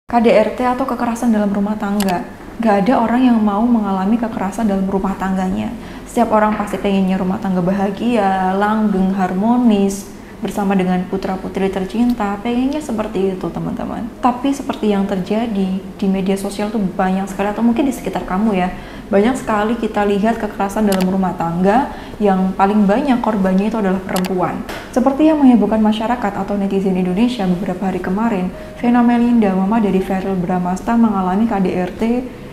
KDRT atau kekerasan dalam rumah tangga. Gak ada orang yang mau mengalami kekerasan dalam rumah tangganya. Setiap orang pasti pengennya rumah tangga bahagia, langgeng, harmonis, bersama dengan putra-putri tercinta, pengennya seperti itu teman-teman. Tapi seperti yang terjadi di media sosial tuh banyak sekali, atau mungkin di sekitar kamu ya, banyak sekali kita lihat kekerasan dalam rumah tangga yang paling banyak korbannya itu adalah perempuan. Seperti yang menghebohkan masyarakat atau netizen Indonesia beberapa hari kemarin, Vena Melinda, mama dari Verrell Bramasta, mengalami KDRT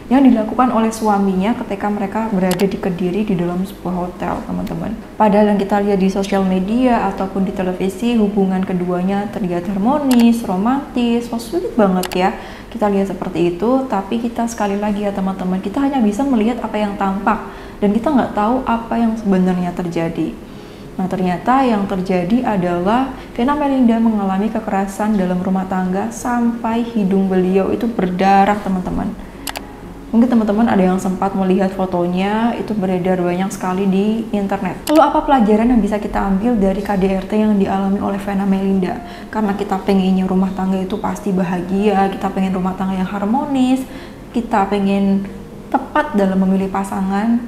yang dilakukan oleh suaminya ketika mereka berada di Kediri di dalam sebuah hotel, teman-teman. Padahal yang kita lihat di sosial media ataupun di televisi, hubungan keduanya terlihat harmonis, romantis, sweet banget ya. Kita lihat seperti itu, tapi kita sekali lagi ya teman-teman, kita hanya bisa melihat apa yang tampak dan kita nggak tahu apa yang sebenarnya terjadi. Nah, ternyata yang terjadi adalah Vena Melinda mengalami kekerasan dalam rumah tangga sampai hidung beliau itu berdarah, teman-teman. Mungkin teman-teman ada yang sempat melihat fotonya, itu beredar banyak sekali di internet. Lalu apa pelajaran yang bisa kita ambil dari KDRT yang dialami oleh Vena Melinda? Karena kita pengennya rumah tangga itu pasti bahagia, kita pengen rumah tangga yang harmonis, kita pengen tepat dalam memilih pasangan.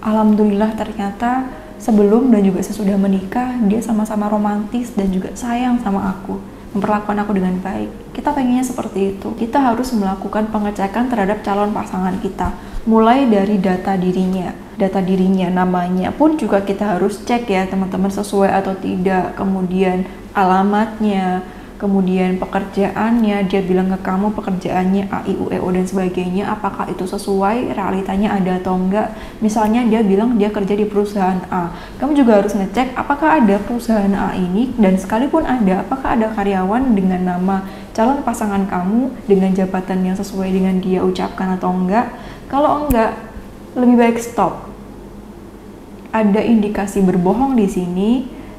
Alhamdulillah ternyata sebelum dan juga sesudah menikah, dia sama-sama romantis dan juga sayang sama aku, memperlakukan aku dengan baik. Kita pengennya seperti itu. Kita harus melakukan pengecekan terhadap calon pasangan kita, mulai dari data dirinya. Data dirinya, namanya pun juga kita harus cek ya teman-teman, sesuai atau tidak. Kemudian alamatnya, kemudian pekerjaannya, dia bilang ke kamu pekerjaannya A, I, U, E, O dan sebagainya, apakah itu sesuai, realitanya ada atau enggak. Misalnya dia bilang dia kerja di perusahaan A, kamu juga harus ngecek apakah ada perusahaan A ini, dan sekalipun ada, apakah ada karyawan dengan nama calon pasangan kamu dengan jabatan yang sesuai dengan dia ucapkan atau enggak. Kalau enggak, lebih baik stop. Ada indikasi berbohong di sini.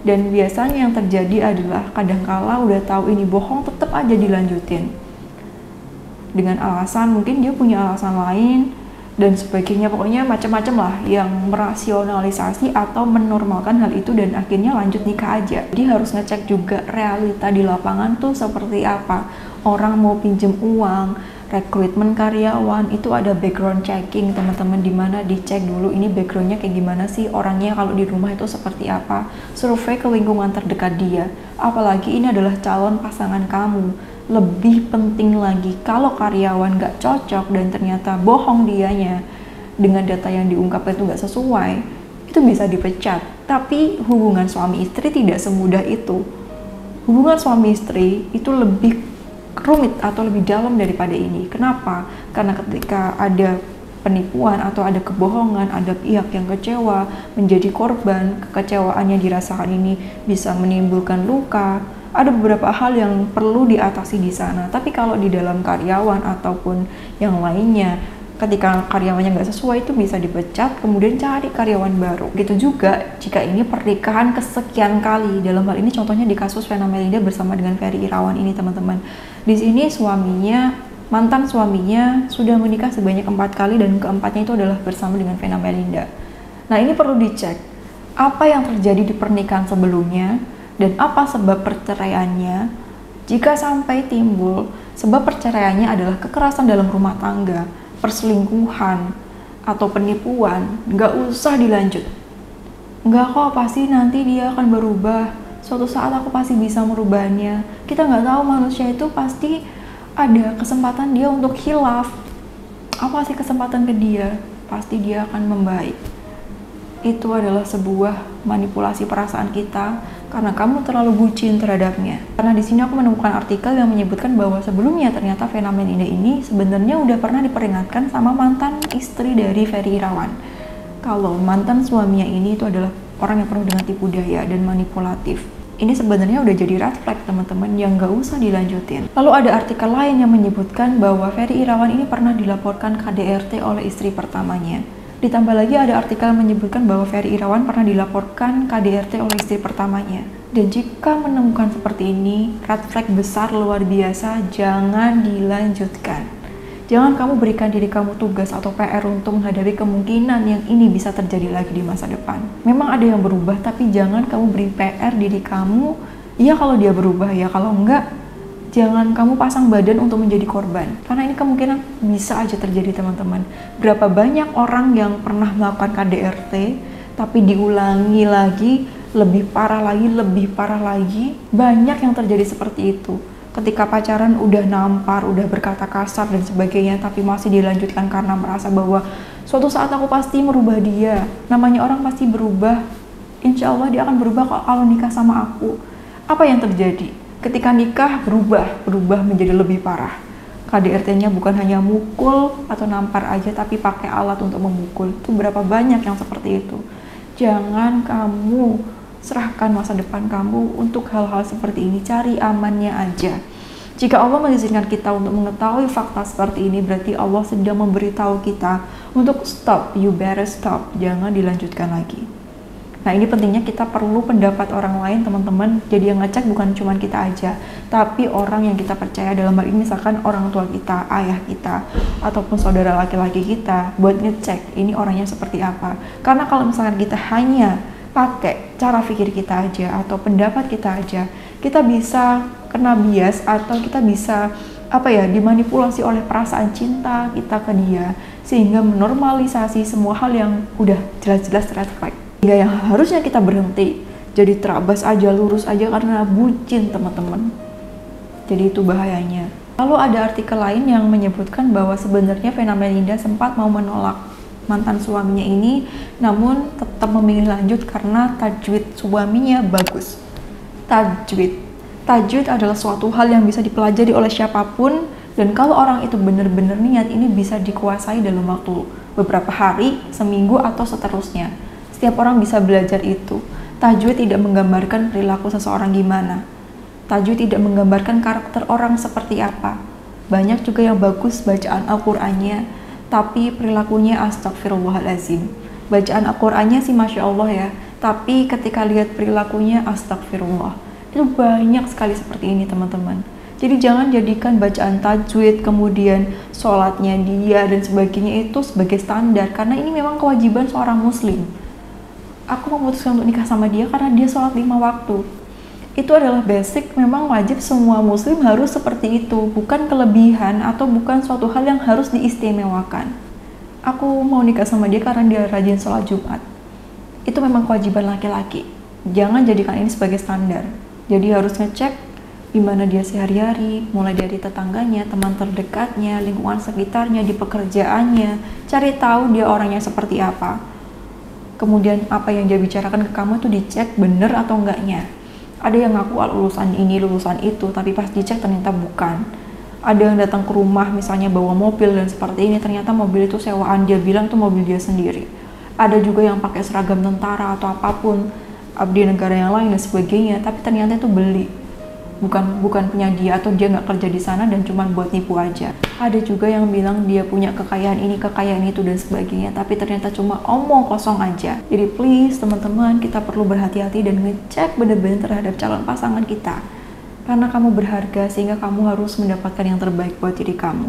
Dan biasanya yang terjadi adalah kadangkala udah tahu ini bohong, tetap aja dilanjutin dengan alasan mungkin dia punya alasan lain dan sebagainya, pokoknya macam-macam lah yang merasionalisasi atau menormalkan hal itu dan akhirnya lanjut nikah aja. Dia harus ngecek juga realita di lapangan tuh seperti apa. Orang mau pinjem uang, rekrutmen karyawan, itu ada background checking teman-teman, dimana dicek dulu ini backgroundnya kayak gimana sih, orangnya kalau di rumah itu seperti apa, survei ke lingkungan terdekat dia. Apalagi ini adalah calon pasangan kamu. Lebih penting lagi, kalau karyawan gak cocok dan ternyata bohong dianya dengan data yang diungkapkan itu gak sesuai, itu bisa dipecat. Tapi hubungan suami istri tidak semudah itu. Hubungan suami istri itu lebih rumit atau lebih dalam daripada ini. Kenapa? Karena ketika ada penipuan atau ada kebohongan, ada pihak yang kecewa, menjadi korban, kekecewaannya dirasakan ini bisa menimbulkan luka. Ada beberapa hal yang perlu diatasi di sana. Tapi kalau di dalam karyawan ataupun yang lainnya, ketika karyawannya nggak sesuai, itu bisa dipecat, kemudian cari karyawan baru. Gitu juga jika ini pernikahan kesekian kali. Dalam hal ini contohnya di kasus Vena Melinda bersama dengan Ferry Irawan ini teman-teman. Di sini suaminya, mantan suaminya sudah menikah sebanyak 4 kali dan keempatnya itu adalah bersama dengan Vena Melinda. Nah, ini perlu dicek apa yang terjadi di pernikahan sebelumnya dan apa sebab perceraiannya. Jika sampai timbul sebab perceraiannya adalah kekerasan dalam rumah tangga, perselingkuhan, atau penipuan, nggak usah dilanjut. Nggak kok, pasti nanti dia akan berubah. Suatu saat aku pasti bisa merubahnya. Kita nggak tahu, manusia itu pasti ada kesempatan dia untuk khilaf. Apa sih kesempatan ke dia? Pasti dia akan membaik. Itu adalah sebuah manipulasi perasaan kita karena kamu terlalu bucin terhadapnya. Karena di sini aku menemukan artikel yang menyebutkan bahwa sebelumnya ternyata Vena Melinda ini sebenarnya udah pernah diperingatkan sama mantan istri dari Ferry Irawan. Kalau mantan suaminya ini itu adalah orang yang penuh dengan tipu daya dan manipulatif. Ini sebenarnya udah jadi red flag teman-teman yang gak usah dilanjutin. Lalu ada artikel lain yang menyebutkan bahwa Ferry Irawan ini pernah dilaporkan KDRT oleh istri pertamanya. Ditambah lagi ada artikel menyebutkan bahwa Ferry Irawan pernah dilaporkan KDRT oleh istri pertamanya. Dan jika menemukan seperti ini, red flag besar luar biasa, jangan dilanjutkan. Jangan kamu berikan diri kamu tugas atau PR untuk menghadapi kemungkinan yang ini bisa terjadi lagi di masa depan. Memang ada yang berubah, tapi jangan kamu beri PR diri kamu, ya kalau dia berubah, ya kalau enggak, Jangan kamu pasang badan untuk menjadi korban, karena ini kemungkinan bisa aja terjadi teman-teman. Berapa banyak orang yang pernah melakukan KDRT tapi diulangi lagi, lebih parah lagi, banyak yang terjadi seperti itu. Ketika pacaran udah nampar, udah berkata kasar dan sebagainya, tapi masih dilanjutkan karena merasa bahwa suatu saat aku pasti merubah dia. Namanya orang pasti berubah, insya Allah dia akan berubah kalau nikah sama aku. Apa yang terjadi? Ketika nikah berubah menjadi lebih parah. KDRT-nya bukan hanya mukul atau nampar aja, tapi pakai alat untuk memukul. Itu berapa banyak yang seperti itu. Jangan kamu serahkan masa depan kamu untuk hal-hal seperti ini. Cari amannya aja. Jika Allah mengizinkan kita untuk mengetahui fakta seperti ini, berarti Allah sedang memberitahu kita untuk stop, you better stop, jangan dilanjutkan lagi. Nah, ini pentingnya kita perlu pendapat orang lain, teman-teman. Jadi yang ngecek bukan cuma kita aja, tapi orang yang kita percaya. Dalam hal ini misalkan orang tua kita, ayah kita, ataupun saudara laki-laki kita, buat ngecek ini orangnya seperti apa. Karena kalau misalkan kita hanya pakai cara pikir kita aja atau pendapat kita aja, kita bisa kena bias atau kita bisa dimanipulasi oleh perasaan cinta kita ke dia, sehingga menormalisasi semua hal yang udah jelas-jelas red flag. Hingga yang harusnya kita berhenti jadi terabas aja, lurus aja karena bucin, teman-teman. Jadi itu bahayanya. Lalu ada artikel lain yang menyebutkan bahwa sebenarnya Vena Melinda sempat mau menolak mantan suaminya ini, namun tetap memilih lanjut karena tajwid suaminya bagus. Tajwid adalah suatu hal yang bisa dipelajari oleh siapapun, dan kalau orang itu benar-benar niat, ini bisa dikuasai dalam waktu beberapa hari, seminggu, atau seterusnya. Setiap orang bisa belajar itu. Tajwid tidak menggambarkan perilaku seseorang gimana. Tajwid tidak menggambarkan karakter orang seperti apa. Banyak juga yang bagus bacaan Al-Qur'annya, tapi perilakunya astagfirullahalazim. Bacaan Al-Qur'annya sih Masya Allah ya, tapi ketika lihat perilakunya astagfirullah. Itu banyak sekali seperti ini, teman-teman. Jadi jangan jadikan bacaan tajwid, kemudian sholatnya dia dan sebagainya itu sebagai standar, karena ini memang kewajiban seorang muslim. Aku memutuskan untuk nikah sama dia karena dia sholat 5 waktu. Itu adalah basic, memang wajib semua muslim harus seperti itu, bukan kelebihan atau bukan suatu hal yang harus diistimewakan. Aku mau nikah sama dia karena dia rajin sholat Jumat. Itu memang kewajiban laki-laki. Jangan jadikan ini sebagai standar. Jadi harus ngecek di mana dia sehari-hari, mulai dari tetangganya, teman terdekatnya, lingkungan sekitarnya, di pekerjaannya. Cari tahu dia orangnya seperti apa. Kemudian apa yang dia bicarakan ke kamu itu dicek bener atau enggaknya. Ada yang ngaku lulusan ini, lulusan itu, tapi pas dicek ternyata bukan. Ada yang datang ke rumah misalnya bawa mobil dan seperti ini, ternyata mobil itu sewaan, dia bilang itu mobil dia sendiri. Ada juga yang pakai seragam tentara atau apapun, abdi negara yang lain dan sebagainya, tapi ternyata itu beli. Bukan punya dia, atau dia nggak kerja di sana dan cuma buat nipu aja. Ada juga yang bilang dia punya kekayaan ini, kekayaan itu dan sebagainya, tapi ternyata cuma omong kosong aja. Jadi please teman-teman, kita perlu berhati-hati dan ngecek bener-bener terhadap calon pasangan kita, karena kamu berharga, sehingga kamu harus mendapatkan yang terbaik buat diri kamu,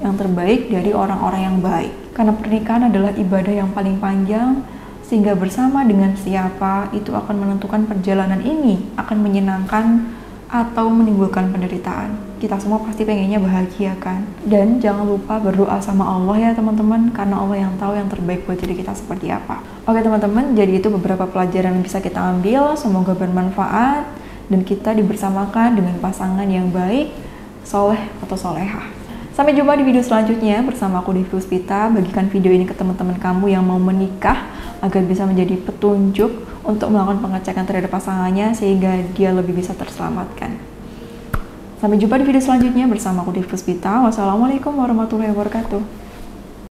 yang terbaik dari orang-orang yang baik. Karena pernikahan adalah ibadah yang paling panjang, sehingga bersama dengan siapa itu akan menentukan perjalanan ini akan menyenangkan atau menimbulkan penderitaan. Kita semua pasti pengennya bahagia kan? Dan jangan lupa berdoa sama Allah ya teman-teman, karena Allah yang tahu yang terbaik buat diri kita seperti apa. Oke teman-teman, jadi itu beberapa pelajaran yang bisa kita ambil, semoga bermanfaat dan kita dibersamakan dengan pasangan yang baik, soleh atau solehah. Sampai jumpa di video selanjutnya bersama aku Devi Puspita. Bagikan video ini ke teman-teman kamu yang mau menikah agar bisa menjadi petunjuk untuk melakukan pengecekan terhadap pasangannya sehingga dia lebih bisa terselamatkan. Sampai jumpa di video selanjutnya bersama aku Devi Puspita. Wassalamualaikum warahmatullahi wabarakatuh.